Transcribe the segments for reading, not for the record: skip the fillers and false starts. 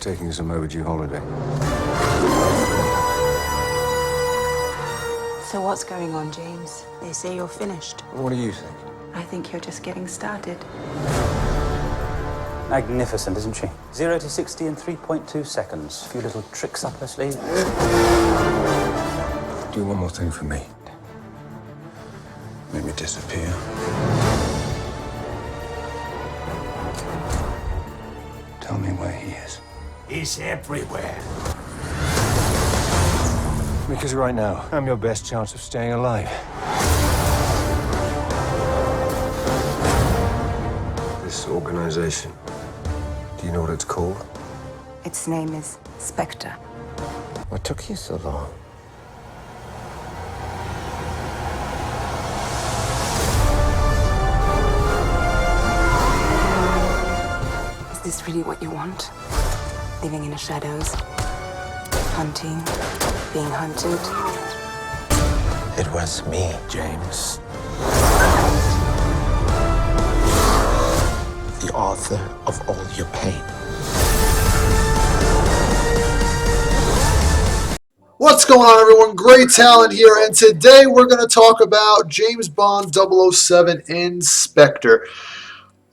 taking some overdue holiday. So what's going on, James? They say you're finished. What do you think? I think you're just getting started. Magnificent, isn't she? 0 to 60 in 3.2 seconds. A few little tricks up her sleeve. Do one more thing for me. Make me disappear. Tell me where he is. He's everywhere. Because right now, I'm your best chance of staying alive. This organization, do you know what it's called? Its name is Spectre. What took you so long? Is this really what you want? Living in the shadows, hunting, being hunted. It was me, James. The author of all your pain. What's going on, everyone? Great Talon here, and today we're going to talk about James Bond 007 in Spectre.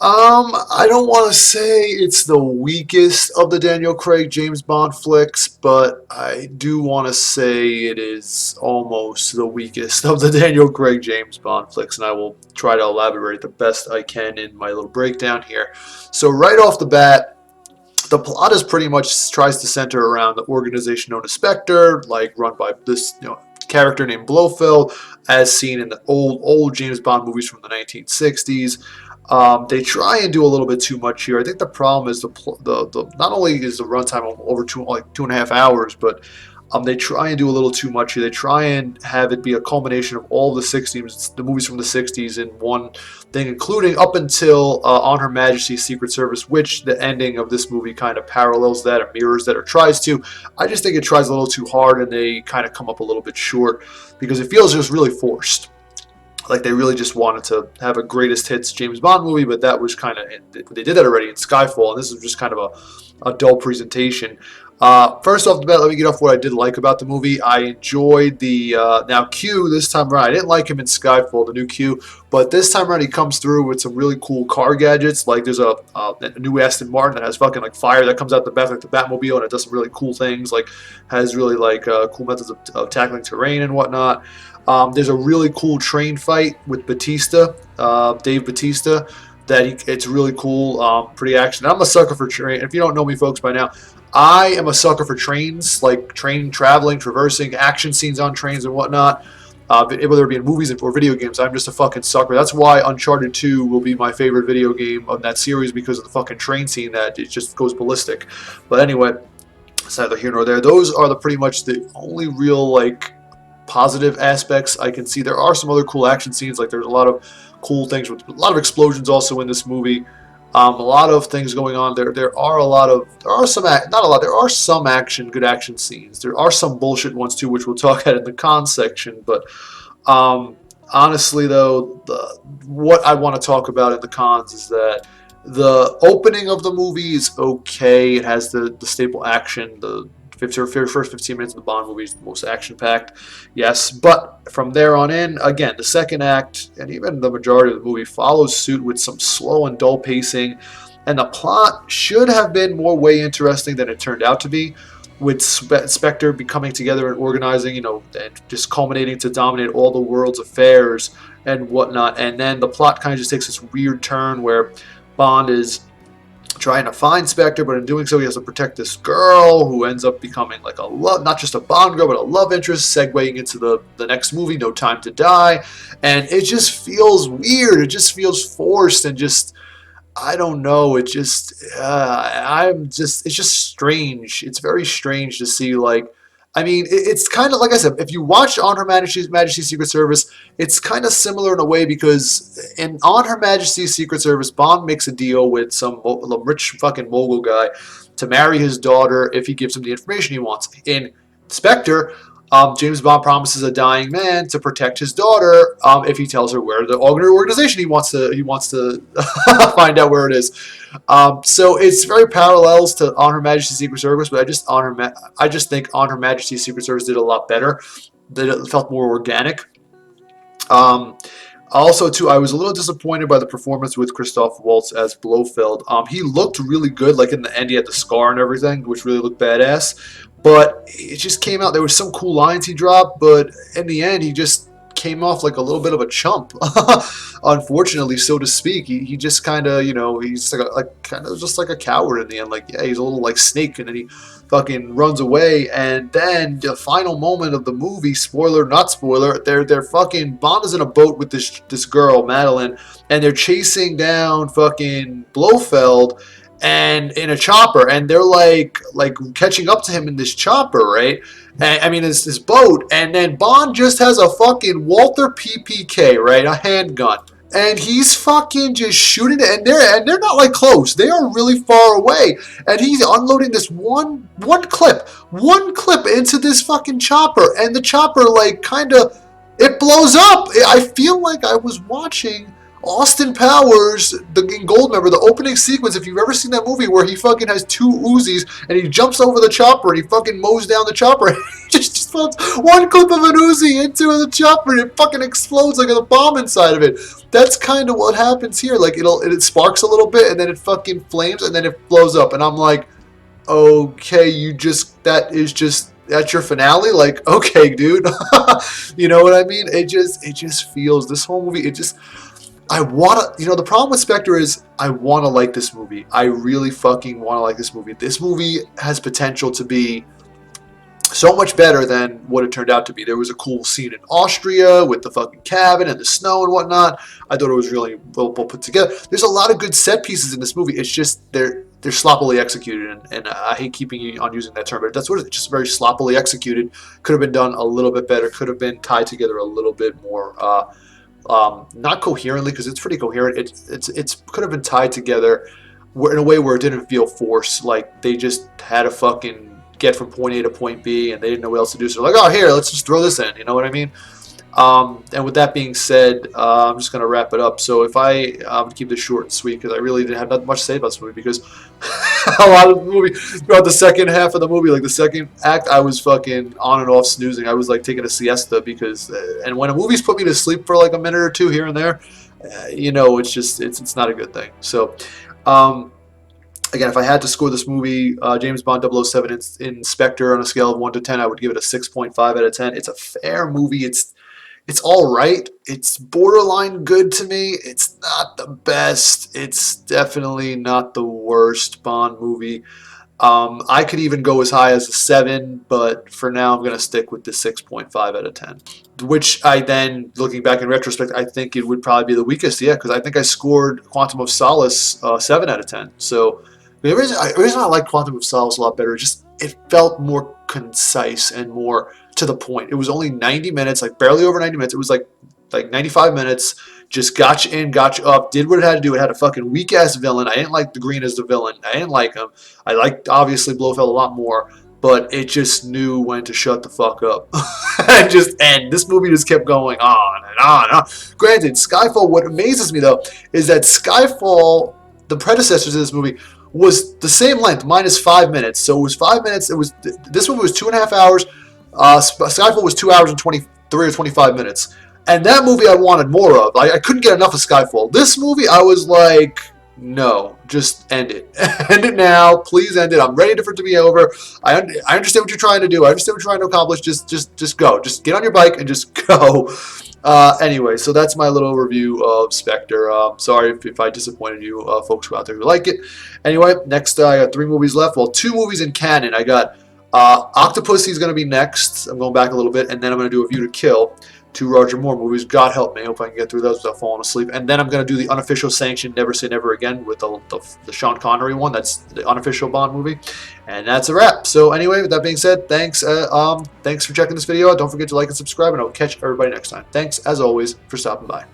I don't want to say it's the weakest of the Daniel Craig James Bond flicks, but I do want to say it is almost the weakest of the Daniel Craig James Bond flicks, and I will try to elaborate the best I can in my little breakdown here. So right off the bat, the plot is pretty much tries to center around the organization known as Spectre, like run by this character named Blofeld, as seen in the old James Bond movies from the 1960s. They try and do a little bit too much here. I think the problem is the not only is the runtime over 2.5 hours, but they try and do a little too much here. They try and have it be a culmination of all the movies from the 60s in one thing, including up until On Her Majesty's Secret Service, which the ending of this movie kind of parallels that or mirrors that or tries to. I just think it tries a little too hard, and they kind of come up a little bit short because it feels just really forced. Like they really just wanted to have a greatest hits James Bond movie, but that was kind of, they did that already in Skyfall, and this is just kind of a dull presentation. First off the bat, let me get off what I did like about the movie. I enjoyed the, now Q this time around. I didn't like him in Skyfall, the new Q, but this time around he comes through with some really cool car gadgets. Like there's a new Aston Martin that has fucking like fire that comes out the back like the Batmobile, and it does some really cool things, like has really like cool methods of tackling terrain and whatnot. There's a really cool train fight with Batista, Dave Batista, it's really cool, pretty action. I'm a sucker for train. If you don't know me, folks, by now, I am a sucker for trains, like train traveling, traversing, action scenes on trains and whatnot. Whether it be in movies or video games, I'm just a fucking sucker. That's why Uncharted 2 will be my favorite video game of that series, because of the fucking train scene that it just goes ballistic. But anyway, it's neither here nor there. Those are pretty much the only real like positive aspects I can see. There are some other cool action scenes, like there's a lot of cool things with a lot of explosions also in this movie. A lot of things going on. There are some action, good action scenes. There are some bullshit ones too, which we'll talk about in the cons section. But honestly, though, what I want to talk about in the cons is that the opening of the movie is okay. It has the staple action. The first 15 minutes of the Bond movie is the most action-packed, yes. But from there on in, again, the second act and even the majority of the movie follows suit with some slow and dull pacing, and the plot should have been way interesting than it turned out to be, with Spectre becoming together and organizing, and just culminating to dominate all the world's affairs and whatnot. And then the plot kind of just takes this weird turn where Bond is trying to find Spectre, but in doing so he has to protect this girl who ends up becoming like not just a Bond girl, but a love interest, segueing into the next movie, No Time to Die. And it just feels weird. It just feels forced, and just, I don't know. It just, it's just strange. It's very strange to see, like, I mean, it's kind of, like I said, if you watch On Her Majesty's Secret Service, it's kind of similar in a way, because in On Her Majesty's Secret Service, Bond makes a deal with some rich fucking mogul guy to marry his daughter if he gives him the information he wants. In Spectre, James Bond promises a dying man to protect his daughter if he tells her where the organization he wants to find out where it is. So it's very parallels to On Her Majesty's Secret Service, but I just think On Her Majesty's Secret Service did a lot better. It felt more organic. Also, too, I was a little disappointed by the performance with Christoph Waltz as Blofeld. He looked really good, like in the end he had the scar and everything, which really looked badass. But it just came out, there was some cool lines he dropped, but in the end he just came off like a little bit of a chump, unfortunately, so to speak. He just kind of, he's kind of just like a coward in the end. Like, yeah, he's a little like Snake, and then he fucking runs away. And then the final moment of the movie, spoiler, not spoiler, they're fucking, Bond is in a boat with this girl, Madeline, and they're chasing down fucking Blofeld and in a chopper, and they're like catching up to him in this chopper, right? And, I mean, it's this boat, and then Bond just has a fucking Walther PPK, right? A handgun. And he's fucking just shooting it, and they're not like close. They are really far away. And he's unloading this one clip into this fucking chopper, and the chopper like it blows up. I feel like I was watching Austin Powers, in Goldmember, the opening sequence, if you've ever seen that movie where he fucking has two Uzis and he jumps over the chopper and he fucking mows down the chopper and he just puts one clip of an Uzi into the chopper and it fucking explodes like a bomb inside of it. That's kind of what happens here. Like it sparks a little bit and then it fucking flames and then it blows up. And I'm like, okay, that's your finale? Like, okay, dude. You know what I mean? It just feels, this whole movie, I want to, the problem with Spectre is I want to like this movie. I really fucking want to like this movie. This movie has potential to be so much better than what it turned out to be. There was a cool scene in Austria with the fucking cabin and the snow and whatnot. I thought it was really well put together. There's a lot of good set pieces in this movie. It's just they're sloppily executed, and I hate keeping on using that term, but that's what it is. It's just very sloppily executed. Could have been done a little bit better. Could have been tied together a little bit more. Not coherently, because it's pretty coherent. It's could have been tied together in a way where it didn't feel forced. Like they just had to fucking get from point A to point B, and they didn't know what else to do. So they're like, oh, here, let's just throw this in. You know what I mean? And with that being said, I'm just going to wrap it up. So if I keep this short and sweet, because I really didn't have much to say about this movie, because a lot of the movie, throughout the second half of the movie, like the second act, I was fucking on and off snoozing. I was like taking a siesta because, and when a movie's put me to sleep for like a minute or two here and there, it's just, it's not a good thing. So, again, if I had to score this movie, James Bond 007 in Spectre on a scale of 1 to 10, I would give it a 6.5 out of 10. It's a fair movie. It's all right. It's borderline good to me. It's not the best. It's definitely not the worst Bond movie. I could even go as high as a 7, but for now I'm going to stick with the 6.5 out of 10. Which I then, looking back in retrospect, I think it would probably be the weakest, yeah, because I think I scored Quantum of Solace 7 out of 10. So the reason I like Quantum of Solace a lot better is just it felt more concise and more to the point. It was only 90 minutes, like barely over 90 minutes. It was like 95 minutes. Just got you in, got you up, did what it had to do. It had a fucking weak-ass villain. I didn't like the Green as the villain. I didn't like him. I liked, obviously, Blofeld a lot more, but it just knew when to shut the fuck up. And this movie just kept going on and on and on. Granted, Skyfall, what amazes me, though, is that Skyfall, the predecessors of this movie, was the same length, minus 5 minutes. So it was 5 minutes. This movie was 2.5 hours. Skyfall was 2 hours and 23 or 25 minutes. And that movie I wanted more of. I couldn't get enough of Skyfall. This movie, I was like, no, just end it. End it now. Please end it. I'm ready for it to be over. I understand what you're trying to do. I understand what you're trying to accomplish. Just go. Just get on your bike and just go. Anyway, so that's my little review of Spectre. Sorry if I disappointed you folks who out there who like it. Anyway, next I got 3 movies left. Well, 2 movies in canon. I got Octopussy is going to be next. I'm going back a little bit. And then I'm going to do A View to Kill. 2 Roger Moore movies. God help me. I hope I can get through those without falling asleep. And then I'm going to do the unofficial sanctioned Never Say Never Again with the Sean Connery one. That's the unofficial Bond movie. And that's a wrap. So anyway, with that being said, thanks for checking this video out. Don't forget to like and subscribe, and I'll catch everybody next time. Thanks, as always, for stopping by.